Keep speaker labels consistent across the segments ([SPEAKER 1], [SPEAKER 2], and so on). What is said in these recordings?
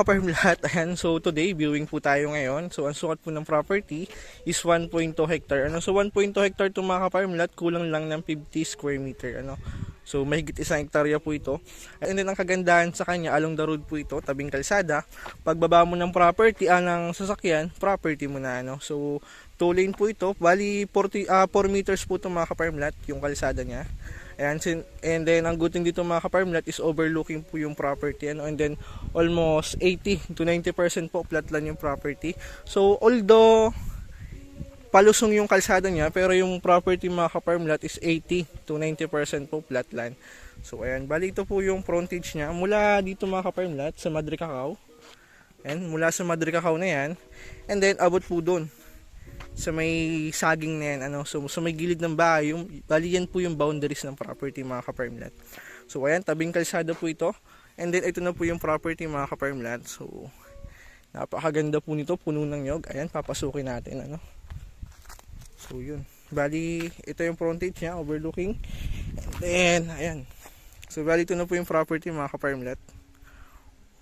[SPEAKER 1] ka-farm lahat, ayan, so today, viewing po tayo ngayon. So ang sukat po ng property is 1.2 hectare. Ano? So 1.2 hectare itong mga ka-farm lot, kulang lang ng 50 square meter. Ano? So mahigit isang hektarya po ito. And then ang kagandahan sa kanya, along the road po ito, tabing kalsada. Pagbaba mo ng property, ng sasakyan, property mo na. Ano? So 2 lane po ito, bali 4 meters po itong mga ka-farm lot, yung kalsada niya. And then ang good thing dito mga ka-farm lot is overlooking po yung property, ano, and then almost 80 to 90% po flat land yung property. So although palusong yung kalsada niya, pero yung property mga ka-farm lot is 80 to 90% po flat land. So ayan, bali ito po yung frontage niya mula dito mga ka-farm lot sa Madre Cacao. Ayan, mula sa Madre Cacao na yan, and then abot po doon sa may saging na yan, ano, so sa may gilid ng bahay, bali yan po yung boundaries ng property mga ka-farm lot. So ayan, tabing kalsada po ito, and then ito na po yung property mga ka-farm lot. So napakaganda po nito, puno ng nyog. Ayan, papasukin natin, ano. So yun, bali ito yung frontage niya, overlooking, and then ayan, so bali ito na po yung property mga ka-farm lot.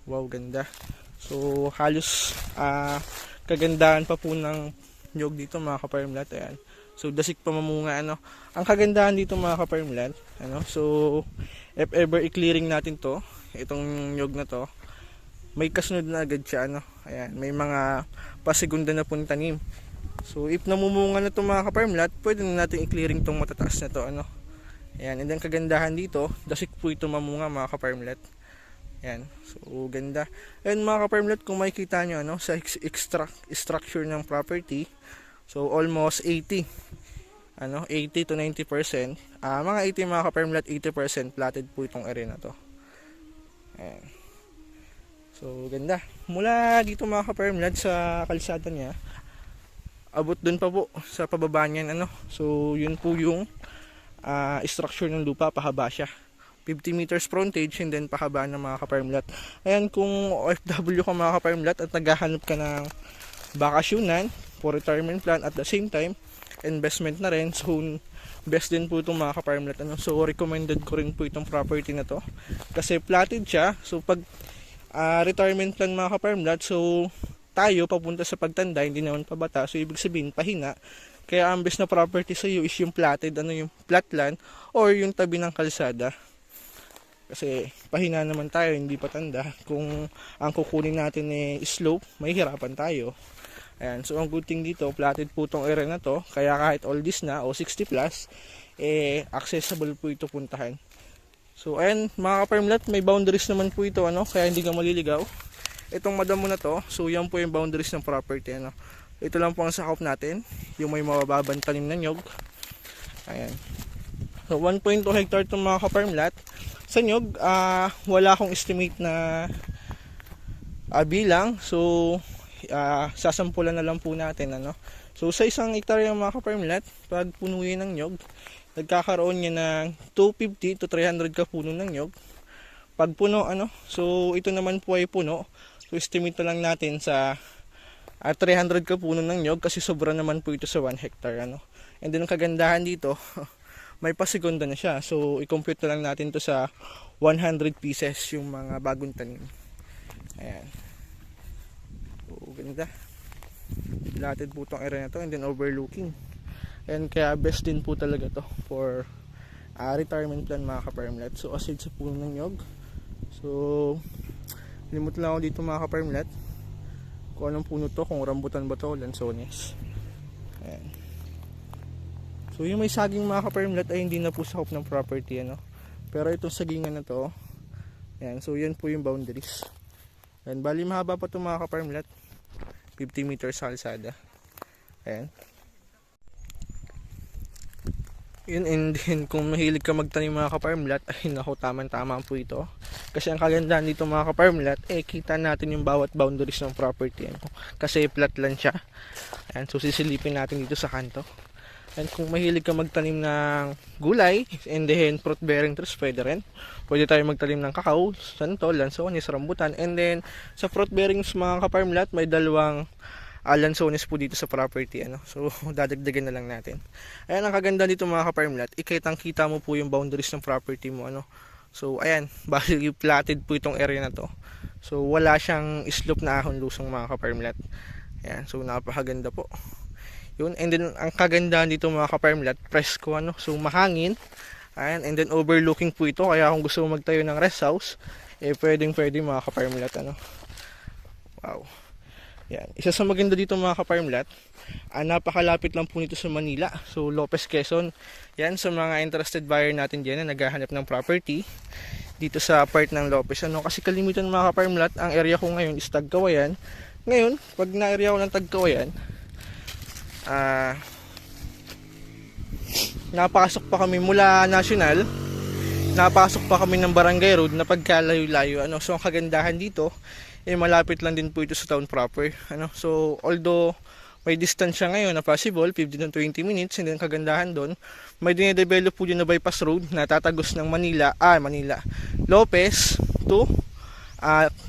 [SPEAKER 1] Wow, ganda. So halos kagandahan pa po ng nyog dito mga ka-farm lot. Ayan, so dasik pa mamunga, ano. Ang kagandahan dito mga ka-farm lot, ano, so if ever i-clearing natin to, itong nyog na to, may kasunod na agad siya, ano. Ayan, may mga pasigunda na pong tanim. So if namumunga na to mga ka-farm lot, pwede na natin i-clearing tong matataas na to, ano. Ayan, and then kagandahan dito, dasik po ito mamunga mga ka-farm lot. Ayan, so ganda. And mga ka-farm lot, kung makikita nyo, ano, sa structure ng property, so almost 80 to 90%, mga 80 mga ka-farm lot, 80% platted po itong area na to. Ayan, so ganda. Mula dito mga ka-farm lot sa kalsada niya, abot dun pa po sa pababa niyan, ano. So yun po yung structure ng lupa, pahaba siya, 50 meters frontage, and then pahaba ng mga ka-farm lot. Ayan, kung OFW ka mga ka-farm lot at naghahanap ka ng bakasyonan for retirement plan, at the same time investment na rin, so best din po itong mga ka-farm lot, ano. So recommended ko rin po itong property na to kasi platted siya. So pag retirement plan mga ka-farm lot, so tayo papunta sa pagtanda, hindi naman pabata, so ibig sabihin pahina. Kaya ang best na property sa iyo is yung platted, ano, yung flat land or yung tabi ng kalsada. Kasi pahina naman tayo, hindi patanda. Kung ang kukunin natin slope, may hirapan tayo. Ayan, so ang good thing dito, platted po itong area na to, kaya kahit all this na o 60 plus, accessible po ito puntahan. So ayan mga ka-farm lot, may boundaries naman po ito, ano, kaya hindi ka maliligaw. Itong madam mo na to, so yan po yung boundaries ng property, ano. Ito lang po ang sakop natin, yung may mababang tanim na nyog. Ayan, so 1.2 hectare itong mga ka-farm lot. Sa nyog, wala akong estimate na bilang, so sasampulan na lang po natin, ano. So sa isang hektarya mga ka-farm lot, pag punuin ng nyog, nagkakaroon niya ng 250 to 300 ka puno ng nyog pag puno, ano. So ito naman po ay puno, so estimate na lang natin sa 300 ka puno ng nyog kasi sobra naman po ito sa 1 hectare, ano. And then ang kagandahan dito, may pasigunda na siya, so i-compute na lang natin to sa 100 pieces yung mga bagong tanim. Ayan, so ganda, platted po itong area na to, and then overlooking, and kaya best din po talaga to for retirement plan mga ka-farm lot. So aside sa puno ng nyog, so limot lang ako dito mga ka-farm lot kung anong puno to, kung rambutan ba to, lansones. Ayan, so yung may saging mga ka-farm lot ay hindi na po sakop ng property, ano. Pero itong sagingan na to, ayan, so yan po yung boundaries. Ayan, bali mahaba pa itong mga ka-farm lot, 50 meters sa kalsada. Ayan, yun. And then kung mahilig ka magtanim mga ka-farm lot, ay naku, tamang-tama po ito. Kasi ang kagandahan dito mga ka-farm lot, kita natin yung bawat boundaries ng property, ano? Kasi flat land siya. Ayan, so sisilipin natin dito sa kanto. And kung mahilig ka magtanim ng gulay, and then fruit bearing trees, pwede rin. Pwede tayo magtanim ng kakao, santol, lansones, rambutan. And then sa fruit bearings mga ka-farm lot, may dalawang lansones po dito sa property, ano. So dadagdagan na lang natin. Ayan, ang kaganda dito mga ka-farm lot, ikitang-kita mo po yung boundaries ng property mo, ano. So ayan, bali platted po itong area na to. So wala siyang slope na ahon lusong mga ka-farmlat. Ayan, so napakaganda po. Yun, and then ang kagandahan dito mga ka-farmlat, presko ano, so mahangin. Ayan, and then overlooking po ito, kaya kung gusto mo magtayo ng rest house, pwede mga ka-farmlat ano. Wow. Yan. Isa sa maganda dito mga ka-farmlat, napakalapit lang po nito sa Manila. So Lopez, Quezon. Yan, sa mga interested buyer natin dyan na naghahanap ng property dito sa part ng Lopez. Ano, kasi kalimitan mga ka-farmlat, ang area ko ngayon is Tagkawayan. Ngayon, pag na-area ko ng Tagkawayan, napasok pa kami mula National, napasok pa kami ng Barangay Road na pagkalayo-layo. Ano, so ang kagandahan dito, malapit lang din po ito sa town proper. Ano, so although may distance siya ngayon na possible 15 to 20 minutes, and then kagandahan doon, may dinedevelop po yun na bypass road na tatagos ng Lopez to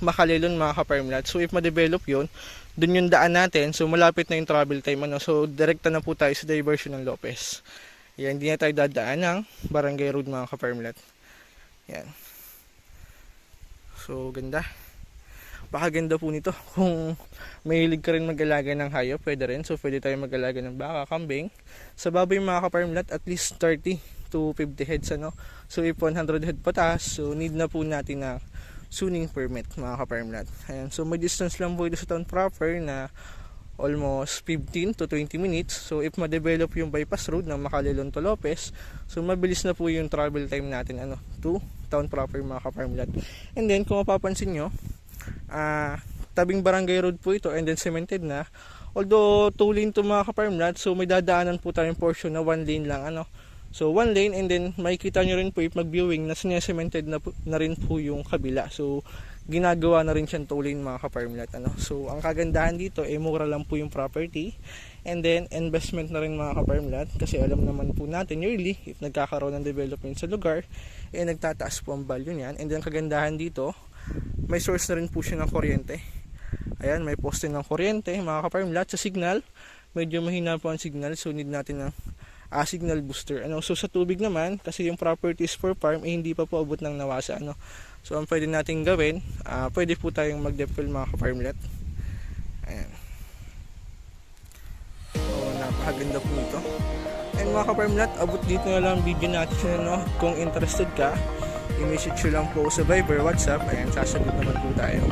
[SPEAKER 1] Makalelon mga ka-farmlat. So if ma-develop yun, dun yung daan natin, so malapit na yung travel time ano. So direkta na po tayo sa diversion ng Lopez. Yan, hindi na tayo dadaan ng Barangay Road mga ka-farmlat. Yan. So ganda. Pakaganda po nito. Kung mahilig ka rin mag-alaga ng hayop, pwede rin. So pwede tayo mag-alaga ng baka, kambing. Sa baboy mga ka-farmlat, at least 30 to 50 heads ano. So if 100 head pataas, so need na po natin na suning permit mga ka-farmlat. Ayan. So may distance lang po ito sa town proper na almost 15 to 20 minutes. So if ma-develop yung bypass road ng Makalelon to Lopez, so mabilis na po yung travel time natin ano to town proper mga ka-farmlat. And then kung mapapansin nyo, tabing barangay road po ito, and then cemented na. Although 2 lane to mga ka-farmlat, so may dadaanan po tayong portion na 1 lane lang ano. So 1 lane, and then makikita nyo rin po if mag-viewing na sinesemented na rin po yung kabila. So ginagawa na rin siyang 2 lane mga ka-farmlat ano. So ang kagandahan dito mura lang po yung property, and then investment na rin mga ka-farmlat, kasi alam naman po natin yearly if nagkakaroon ng development sa lugar, nagtataas po ang value niyan. And then kagandahan dito, may source na rin po siya ng kuryente. Ayan, may poste ng kuryente mga ka-farmlat. Sa signal, medyo mahina po ang signal, so need natin ng signal booster ano. So sa tubig naman, kasi yung properties for farm hindi pa po abot ng Nawasa ano. So ang pwede nating gawin, pwede po tayong mag-depth well mga ka-farmlat. Ayan. So napakaganda po nito. And mga ka-farmlat, abot dito na lang video natin ano. Kung interested ka, i-message nyo lang po sa Viber, WhatsApp. Ayan, sasagot naman po tayo.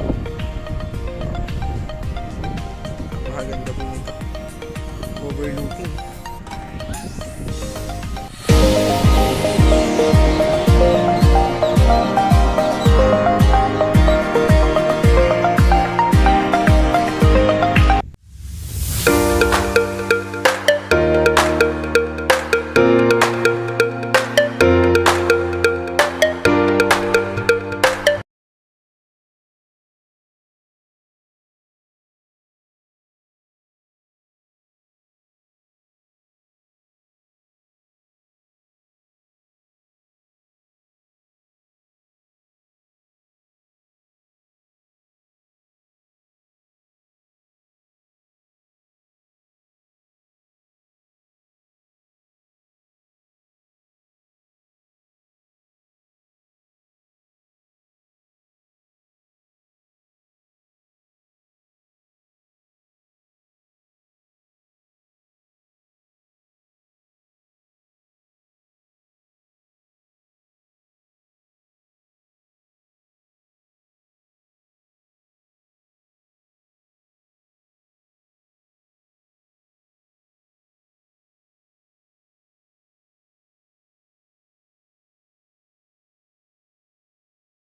[SPEAKER 1] Napakaganda po nito. Overlooking.